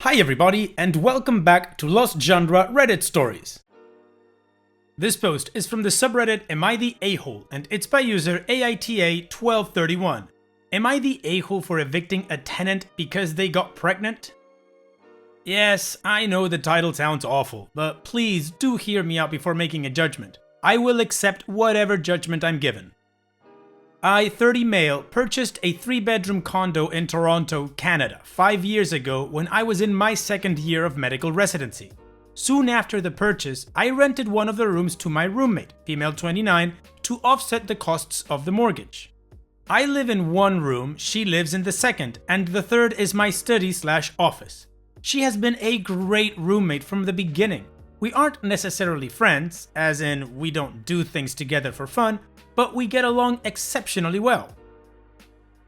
Hi everybody, and welcome back to Lost Genre Reddit Stories. This post is from the subreddit Am I the A-hole, and it's by user AITA1231. Am I the a-hole for evicting a tenant because they got pregnant? Yes, I know the title sounds awful, but please do hear me out before making a judgment. I will accept whatever judgment I'm given. I, 30 male, purchased a 3-bedroom condo in Toronto, Canada, 5 years ago when I was in my second year of medical residency. Soon after the purchase, I rented one of the rooms to my roommate, female 29, to offset the costs of the mortgage. I live in one room, she lives in the second, and the third is my study/office. She has been a great roommate from the beginning. We aren't necessarily friends, as in we don't do things together for fun, but we get along exceptionally well.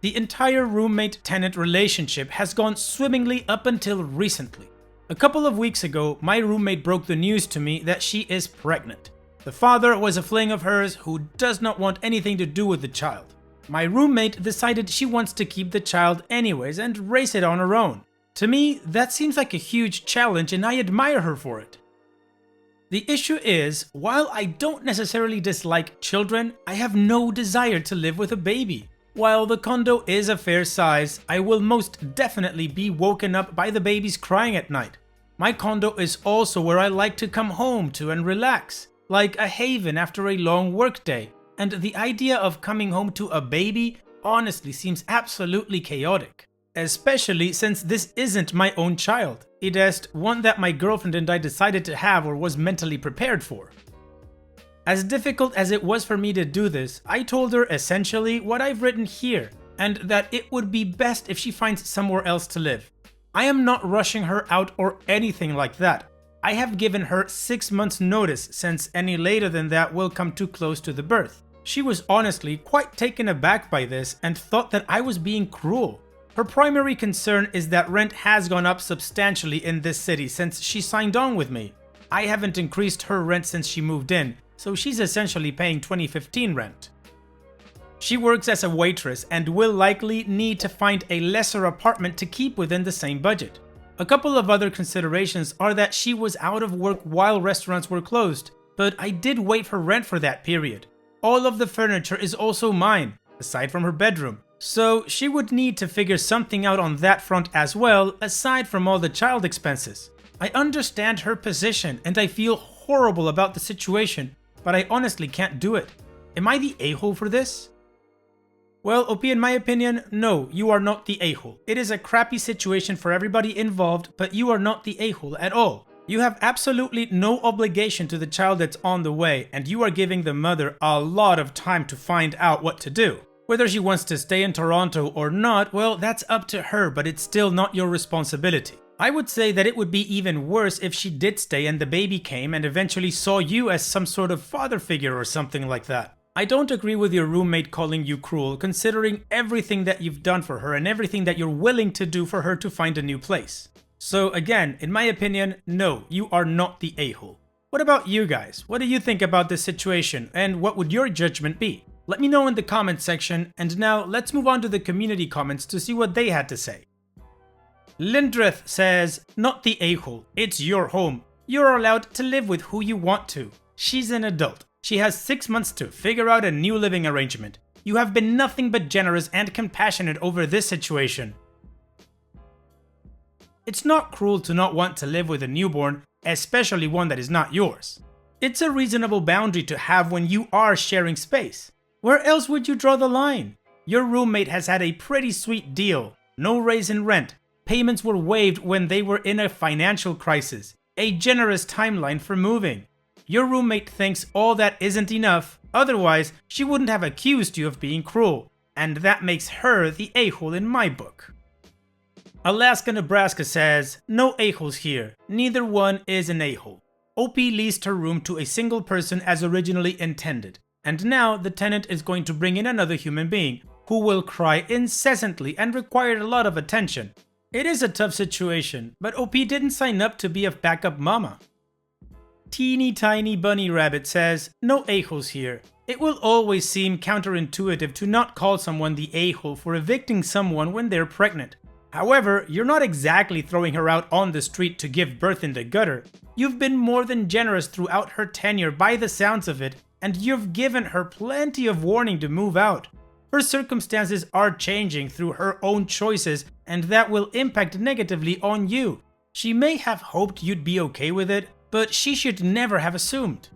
The entire roommate-tenant relationship has gone swimmingly up until recently. A couple of weeks ago, my roommate broke the news to me that she is pregnant. The father was a fling of hers who does not want anything to do with the child. My roommate decided she wants to keep the child anyways and raise it on her own. To me, that seems like a huge challenge and I admire her for it. The issue is, while I don't necessarily dislike children, I have no desire to live with a baby. While the condo is a fair size, I will most definitely be woken up by the babies crying at night. My condo is also where I like to come home to and relax, like a haven after a long workday, and the idea of coming home to a baby honestly seems absolutely chaotic. Especially since this isn't my own child. It is one that my girlfriend and I decided to have or was mentally prepared for. As difficult as it was for me to do this, I told her essentially what I've written here, and that it would be best if she finds somewhere else to live. I am not rushing her out or anything like that. I have given her 6 months notice, since any later than that will come too close to the birth. She was honestly quite taken aback by this and thought that I was being cruel. Her primary concern is that rent has gone up substantially in this city since she signed on with me. I haven't increased her rent since she moved in, so she's essentially paying 2015 rent. She works as a waitress and will likely need to find a lesser apartment to keep within the same budget. A couple of other considerations are that she was out of work while restaurants were closed, but I did wait for rent for that period. All of the furniture is also mine, aside from her bedroom. So she would need to figure something out on that front as well, aside from all the child expenses. I understand her position and I feel horrible about the situation, but I honestly can't do it. Am I the a-hole for this? Well, OP, in my opinion, no, you are not the a-hole. It is a crappy situation for everybody involved, but you are not the a-hole at all. You have absolutely no obligation to the child that's on the way, and you are giving the mother a lot of time to find out what to do. Whether she wants to stay in Toronto or not, well, that's up to her, but it's still not your responsibility. I would say that it would be even worse if she did stay and the baby came and eventually saw you as some sort of father figure or something like that. I don't agree with your roommate calling you cruel, considering everything that you've done for her and everything that you're willing to do for her to find a new place. So again, in my opinion, no, you are not the a-hole. What about you guys? What do you think about this situation, and what would your judgment be? Let me know in the comments section, and now let's move on to the community comments to see what they had to say. Lindreth says, not the a-hole, it's your home. You're allowed to live with who you want to. She's an adult. She has 6 months to figure out a new living arrangement. You have been nothing but generous and compassionate over this situation. It's not cruel to not want to live with a newborn, especially one that is not yours. It's a reasonable boundary to have when you are sharing space. Where else would you draw the line? Your roommate has had a pretty sweet deal. No raise in rent. Payments were waived when they were in a financial crisis. A generous timeline for moving. Your roommate thinks all that isn't enough, otherwise she wouldn't have accused you of being cruel. And that makes her the a-hole in my book. Alaska Nebraska says, no a-holes here. Neither one is an a-hole. OP leased her room to a single person as originally intended. And now the tenant is going to bring in another human being, who will cry incessantly and require a lot of attention. It is a tough situation, but OP didn't sign up to be a backup mama. Teeny Tiny Bunny Rabbit says, no a-holes here. It will always seem counterintuitive to not call someone the a-hole for evicting someone when they're pregnant. However, you're not exactly throwing her out on the street to give birth in the gutter. You've been more than generous throughout her tenure by the sounds of it, and you've given her plenty of warning to move out. Her circumstances are changing through her own choices, and that will impact negatively on you. She may have hoped you'd be okay with it, but she should never have assumed.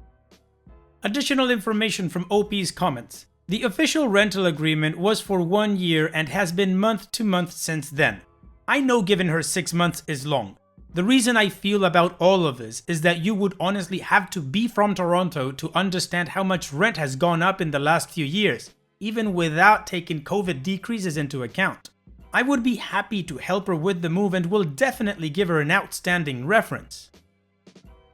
Additional information from OP's comments. The official rental agreement was for 1 year and has been month to month since then. I know given her 6 months is long. The reason I feel about all of this is that you would honestly have to be from Toronto to understand how much rent has gone up in the last few years, even without taking COVID decreases into account. I would be happy to help her with the move and will definitely give her an outstanding reference.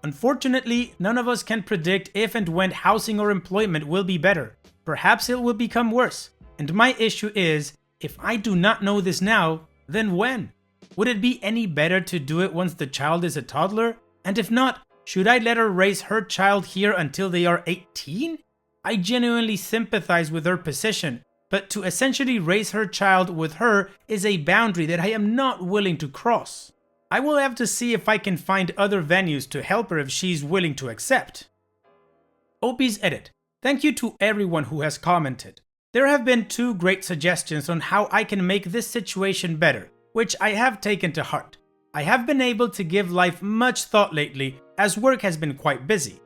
Unfortunately, none of us can predict if and when housing or employment will be better. Perhaps it will become worse. And my issue is, if I do not know this now, then when? Would it be any better to do it once the child is a toddler? And if not, should I let her raise her child here until they are 18? I genuinely sympathize with her position, but to essentially raise her child with her is a boundary that I am not willing to cross. I will have to see if I can find other venues to help her if she's willing to accept. OP's edit. Thank you to everyone who has commented. There have been 2 great suggestions on how I can make this situation better, which I have taken to heart. I have been able to give life much thought lately as work has been quite busy.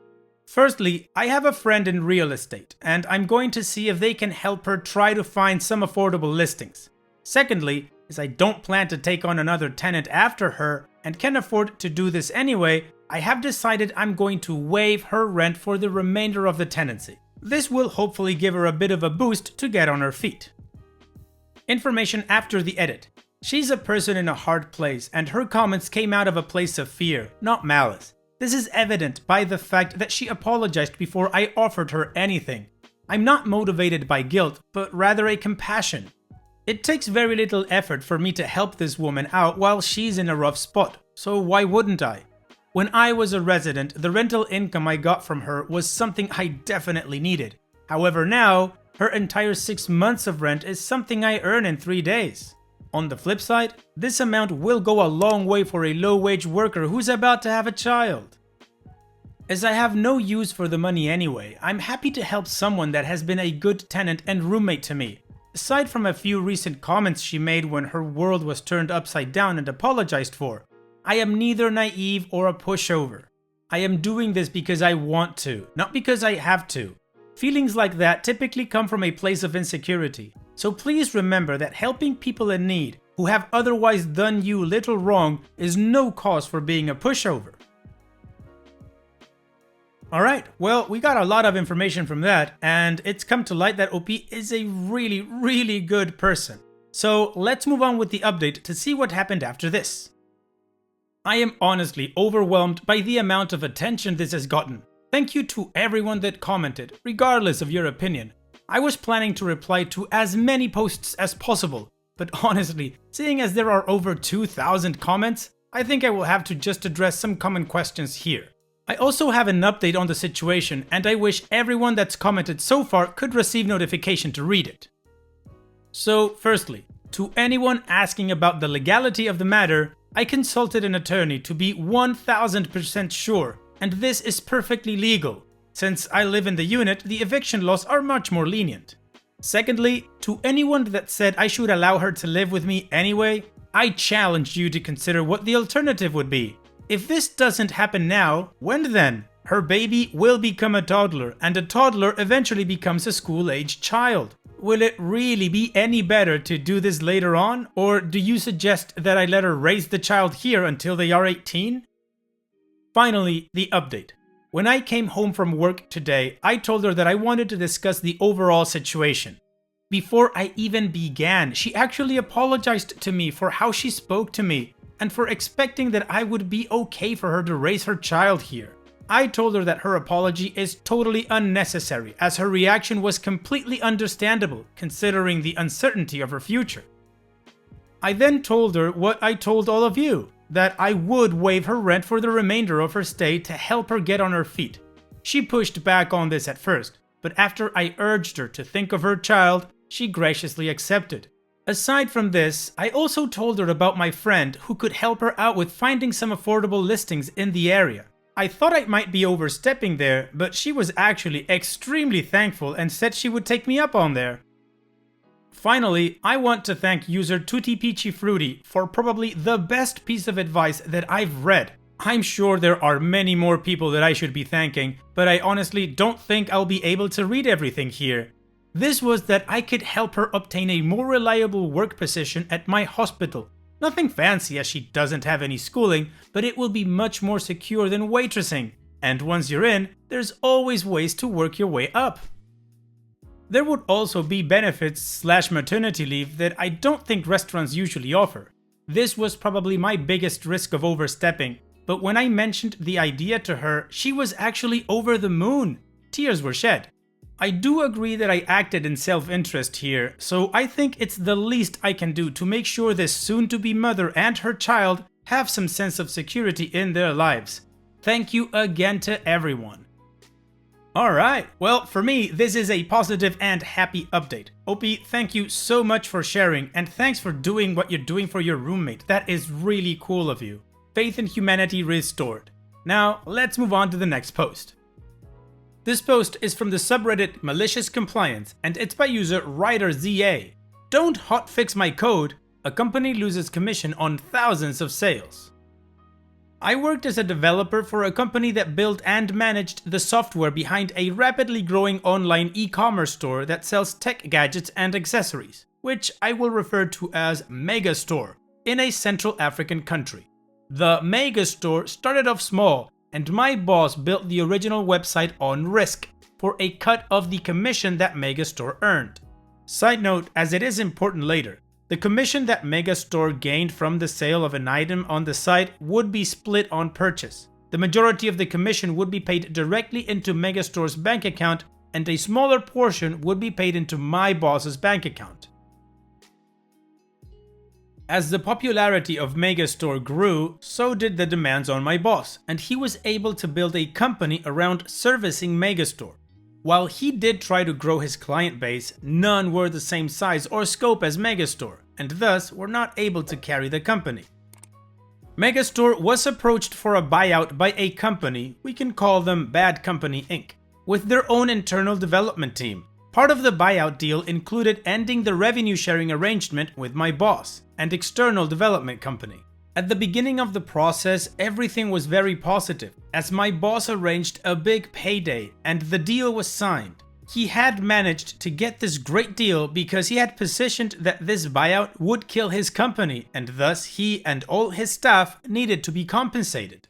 Firstly, I have a friend in real estate, and I'm going to see if they can help her try to find some affordable listings. Secondly, as I don't plan to take on another tenant after her and can afford to do this anyway, I have decided I'm going to waive her rent for the remainder of the tenancy. This will hopefully give her a bit of a boost to get on her feet. Information after the edit. She's a person in a hard place, and her comments came out of a place of fear, not malice. This is evident by the fact that she apologized before I offered her anything. I'm not motivated by guilt, but rather a compassion. It takes very little effort for me to help this woman out while she's in a rough spot, so why wouldn't I? When I was a resident, the rental income I got from her was something I definitely needed. However now, her entire 6 months of rent is something I earn in 3 days. On the flip side, this amount will go a long way for a low-wage worker who's about to have a child. As I have no use for the money anyway, I'm happy to help someone that has been a good tenant and roommate to me. Aside from a few recent comments she made when her world was turned upside down and apologized for, I am neither naive or a pushover. I am doing this because I want to, not because I have to. Feelings like that typically come from a place of insecurity, so please remember that helping people in need who have otherwise done you little wrong is no cause for being a pushover. Alright, well, we got a lot of information from that, and it's come to light that OP is a really good person. So let's move on with the update to see what happened after this. I am honestly overwhelmed by the amount of attention this has gotten. Thank you to everyone that commented, regardless of your opinion. I was planning to reply to as many posts as possible, but honestly, seeing as there are over 2,000 comments, I think I will have to just address some common questions here. I also have an update on the situation, and I wish everyone that's commented so far could receive notification to read it. So firstly, to anyone asking about the legality of the matter, I consulted an attorney to be 1000% sure, and this is perfectly legal. Since I live in the unit, the eviction laws are much more lenient. Secondly, to anyone that said I should allow her to live with me anyway, I challenge you to consider what the alternative would be. If this doesn't happen now, when then? Her baby will become a toddler, and a toddler eventually becomes a school-age child. Will it really be any better to do this later on, or do you suggest that I let her raise the child here until they are 18? Finally, the update. When I came home from work today, I told her that I wanted to discuss the overall situation. Before I even began, she actually apologized to me for how she spoke to me, and for expecting that I would be okay for her to raise her child here. I told her that her apology is totally unnecessary, as her reaction was completely understandable considering the uncertainty of her future. I then told her what I told all of you, that I would waive her rent for the remainder of her stay to help her get on her feet. She pushed back on this at first, but after I urged her to think of her child, she graciously accepted. Aside from this, I also told her about my friend who could help her out with finding some affordable listings in the area. I thought I might be overstepping there, but she was actually extremely thankful and said she would take me up on there. Finally, I want to thank user Tutti Peachy Fruity for probably the best piece of advice that I've read. I'm sure there are many more people that I should be thanking, but I honestly don't think I'll be able to read everything here. This was that I could help her obtain a more reliable work position at my hospital. Nothing fancy as she doesn't have any schooling, but it will be much more secure than waitressing. And once you're in, there's always ways to work your way up. There would also be benefits/maternity leave that I don't think restaurants usually offer. This was probably my biggest risk of overstepping, but when I mentioned the idea to her, she was actually over the moon. Tears were shed. I do agree that I acted in self-interest here, so I think it's the least I can do to make sure this soon-to-be mother and her child have some sense of security in their lives. Thank you again to everyone. Alright, well for me this is a positive and happy update. Opie, thank you so much for sharing and thanks for doing what you're doing for your roommate. That is really cool of you. Faith in humanity restored. Now let's move on to the next post. This post is from the subreddit Malicious Compliance and it's by user RiderZA. Don't hotfix my code, a company loses commission on thousands of sales. I worked as a developer for a company that built and managed the software behind a rapidly growing online e-commerce store that sells tech gadgets and accessories, which I will refer to as Megastore, in a Central African country. The Megastore started off small, and my boss built the original website on risk for a cut of the commission that Megastore earned. Side note, as it is important later, the commission that Megastore gained from the sale of an item on the site would be split on purchase. The majority of the commission would be paid directly into Megastore's bank account, and a smaller portion would be paid into my boss's bank account. As the popularity of Megastore grew, so did the demands on my boss, and he was able to build a company around servicing Megastore. While he did try to grow his client base, none were the same size or scope as Megastore, and thus were not able to carry the company. Megastore was approached for a buyout by a company, we can call them Bad Company Inc., with their own internal development team. Part of the buyout deal included ending the revenue sharing arrangement with my boss and external development company. At the beginning of the process, everything was very positive, as my boss arranged a big payday and the deal was signed. He had managed to get this great deal because he had positioned that this buyout would kill his company, and thus he and all his staff needed to be compensated.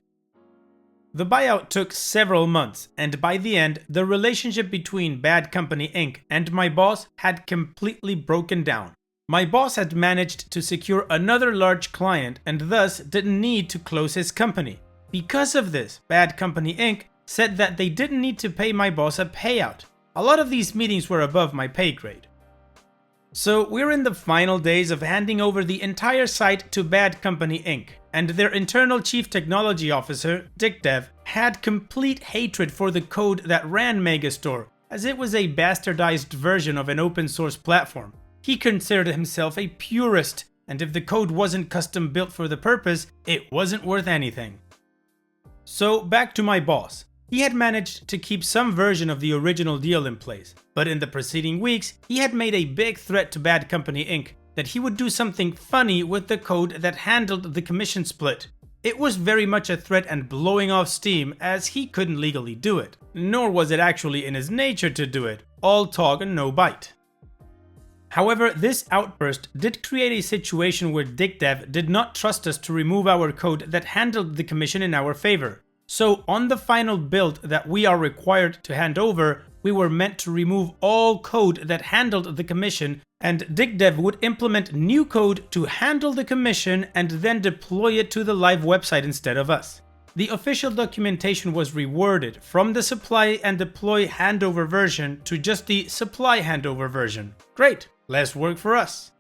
The buyout took several months, and by the end, the relationship between Bad Company Inc. and my boss had completely broken down. My boss had managed to secure another large client and thus didn't need to close his company. Because of this, Bad Company Inc. said that they didn't need to pay my boss a payout. A lot of these meetings were above my pay grade. So we're in the final days of handing over the entire site to Bad Company Inc., and their internal chief technology officer, DickDev, had complete hatred for the code that ran Megastore, as it was a bastardized version of an open source platform. He considered himself a purist, and if the code wasn't custom built for the purpose, it wasn't worth anything. So back to my boss. He had managed to keep some version of the original deal in place, but in the preceding weeks, he had made a big threat to Bad Company Inc. that he would do something funny with the code that handled the commission split. It was very much a threat and blowing off steam, as he couldn't legally do it, nor was it actually in his nature to do it, all talk and no bite. However, this outburst did create a situation where DickDev did not trust us to remove our code that handled the commission in our favor. So on the final build that we are required to hand over, we were meant to remove all code that handled the commission, and DickDev would implement new code to handle the commission and then deploy it to the live website instead of us. The official documentation was reworded from the supply and deploy handover version to just the supply handover version. Great, less work for us.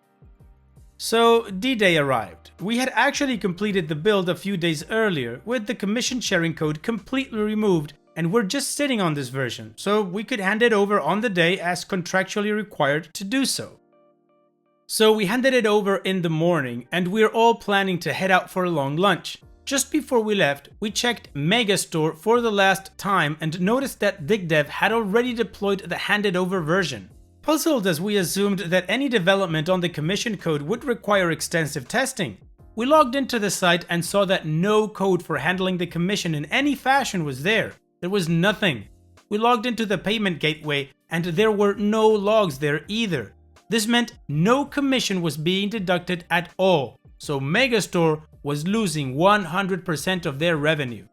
So D-Day arrived. We had actually completed the build a few days earlier with the commission sharing code completely removed, and we're just sitting on this version, so we could hand it over on the day as contractually required to do so. So we handed it over in the morning and we were all planning to head out for a long lunch. Just before we left, we checked Megastore for the last time and noticed that DigDev had already deployed the handed over version. Puzzled as we assumed that any development on the commission code would require extensive testing, we logged into the site and saw that no code for handling the commission in any fashion was there. There was nothing. We logged into the payment gateway and there were no logs there either. This meant no commission was being deducted at all, so Megastore was losing 100% of their revenue.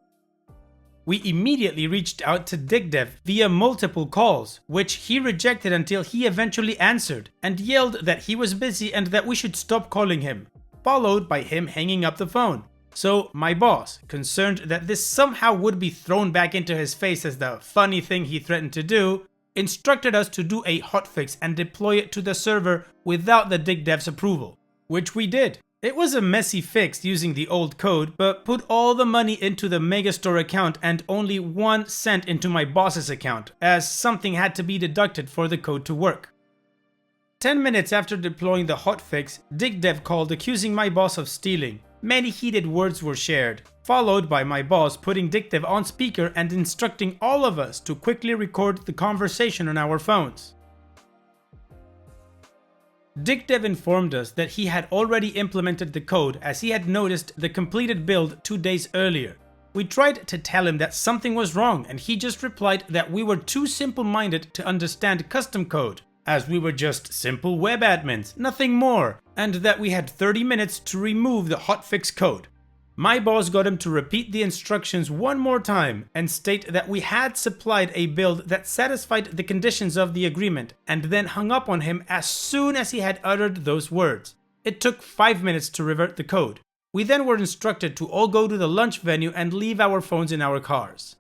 We immediately reached out to DigDev via multiple calls, which he rejected until he eventually answered and yelled that he was busy and that we should stop calling him, followed by him hanging up the phone. So my boss, concerned that this somehow would be thrown back into his face as the funny thing he threatened to do, instructed us to do a hotfix and deploy it to the server without the DigDev's approval, which we did. It was a messy fix using the old code, but put all the money into the Megastore account and only 1 cent into my boss's account, as something had to be deducted for the code to work. 10 minutes after deploying the hotfix, DigDev called accusing my boss of stealing. Many heated words were shared, followed by my boss putting DigDev on speaker and instructing all of us to quickly record the conversation on our phones. DigDev informed us that he had already implemented the code as he had noticed the completed build 2 days earlier. We tried to tell him that something was wrong and he just replied that we were too simple-minded to understand custom code, as we were just simple web admins, nothing more, and that we had 30 minutes to remove the hotfix code. My boss got him to repeat the instructions one more time and state that we had supplied a build that satisfied the conditions of the agreement, and then hung up on him as soon as he had uttered those words. It took 5 minutes to revert the code. We then were instructed to all go to the lunch venue and leave our phones in our cars.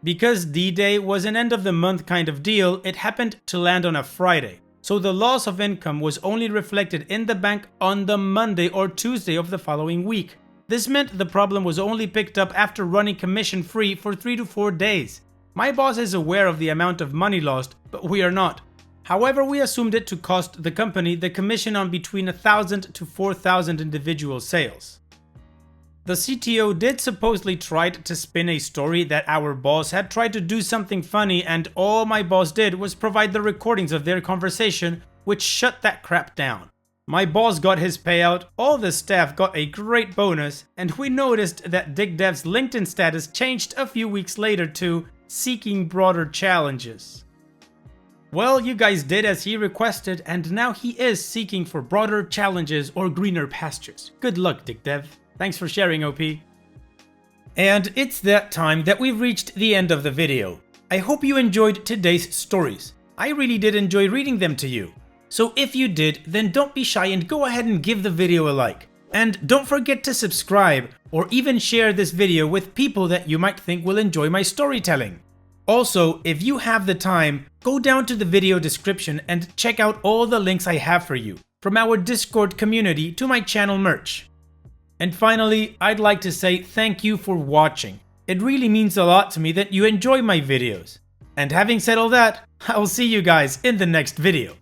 Because D-Day was an end of the month kind of deal, it happened to land on a Friday, so the loss of income was only reflected in the bank on the Monday or Tuesday of the following week. This meant the problem was only picked up after running commission free for 3 to 4 days. My boss is aware of the amount of money lost, but we are not. However, we assumed it to cost the company the commission on between 1,000 to 4,000 individual sales. The CTO did supposedly try to spin a story that our boss had tried to do something funny and all my boss did was provide the recordings of their conversation, which shut that crap down. My boss got his payout, all the staff got a great bonus, and we noticed that DigDev's LinkedIn status changed a few weeks later to seeking broader challenges. Well, you guys did as he requested, and now he is seeking for broader challenges or greener pastures. Good luck, DigDev. Thanks for sharing, OP. And it's that time that we've reached the end of the video. I hope you enjoyed today's stories. I really did enjoy reading them to you. So if you did, then don't be shy and go ahead and give the video a like. And don't forget to subscribe or even share this video with people that you might think will enjoy my storytelling. Also, if you have the time, go down to the video description and check out all the links I have for you, from our Discord community to my channel merch. And finally, I'd like to say thank you for watching. It really means a lot to me that you enjoy my videos. And having said all that, I'll see you guys in the next video.